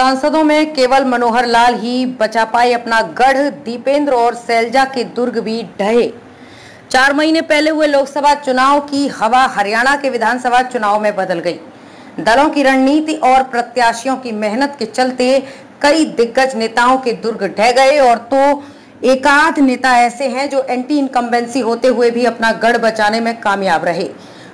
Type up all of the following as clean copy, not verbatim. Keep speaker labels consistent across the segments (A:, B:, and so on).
A: सांसदों में केवल मनोहर लाल ही बचा पाए अपना गढ़। दीपेंद्र और शैलजा के दुर्ग भी ढहे। 4 महीने पहले हुए लोकसभा चुनाव की हवा हरियाणा के विधानसभा चुनाव में बदल गई। दलों की रणनीति और प्रत्याशियों की मेहनत के चलते कई दिग्गज नेताओं के दुर्ग ढह गए और तो एकाध नेता ऐसे हैं जो एंटी इनकम्बेंसी होते हुए भी अपना गढ़ बचाने में कामयाब रहे।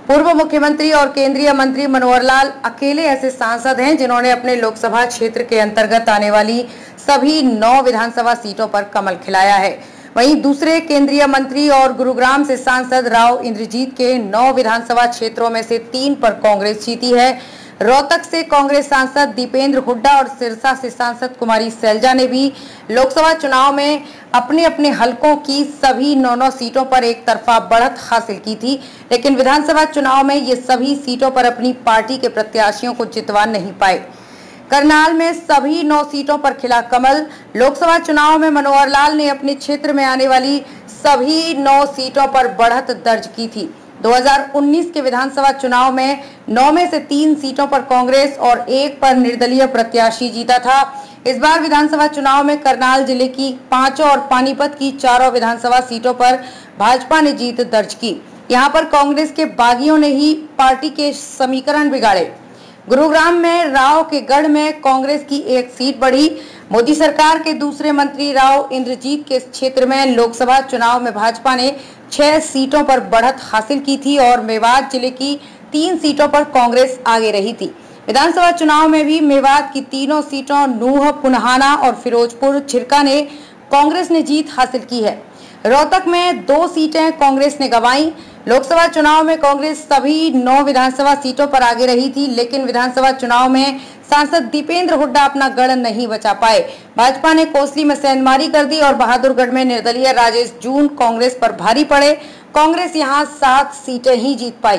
A: पूर्व मुख्यमंत्री और केंद्रीय मंत्री मनोहर लाल अकेले ऐसे सांसद हैं जिन्होंने अपने लोकसभा क्षेत्र के अंतर्गत आने वाली सभी 9 विधानसभा सीटों पर कमल खिलाया है। वहीं दूसरे केंद्रीय मंत्री और गुरुग्राम से सांसद राव इंद्रजीत के 9 विधानसभा क्षेत्रों में से 3 पर कांग्रेस जीती है। रोहतक से कांग्रेस सांसद दीपेंद्र हुड्डा और सिरसा से सांसद कुमारी शैलजा ने भी लोकसभा चुनाव में अपने अपने हलकों की सभी 9 सीटों पर एक तरफा बढ़त हासिल की थी, लेकिन विधानसभा चुनाव में ये सभी सीटों पर अपनी पार्टी के प्रत्याशियों को जितवा नहीं पाए। करनाल में सभी 9 सीटों पर खिला कमल। लोकसभा चुनाव में मनोहर लाल ने अपने क्षेत्र में आने वाली सभी 9 सीटों पर बढ़त दर्ज की थी। 2019 के विधानसभा चुनाव में 9 में से 3 सीटों पर कांग्रेस और 1 पर निर्दलीय प्रत्याशी जीता था। इस बार विधानसभा चुनाव में करनाल जिले की 5 और पानीपत की 4 विधानसभा सीटों पर भाजपा ने जीत दर्ज की। यहां पर कांग्रेस के बागियों ने ही पार्टी के समीकरण बिगाड़े। गुरुग्राम में राव के गढ़ में कांग्रेस की 1 सीट बढ़ी। मोदी सरकार के दूसरे मंत्री राव इंद्रजीत के क्षेत्र में लोकसभा चुनाव में भाजपा ने 6 सीटों पर बढ़त हासिल की थी और मेवात जिले की 3 सीटों पर कांग्रेस आगे रही थी। विधानसभा चुनाव में भी मेवात की तीनों सीटों नूह, पुनहाना और फिरोजपुर छिरका ने कांग्रेस ने जीत हासिल की है। रोहतक में 2 सीटें कांग्रेस ने गंवाई। लोकसभा चुनाव में कांग्रेस सभी 9 विधानसभा सीटों पर आगे रही थी, लेकिन विधानसभा चुनाव में सांसद दीपेंद्र हुड्डा अपना गढ़ नहीं बचा पाए। भाजपा ने कोसली में सेंधमारी कर दी और बहादुरगढ़ में निर्दलीय राजेश जून कांग्रेस पर भारी पड़े। कांग्रेस यहां 7 सीटें ही जीत पाई।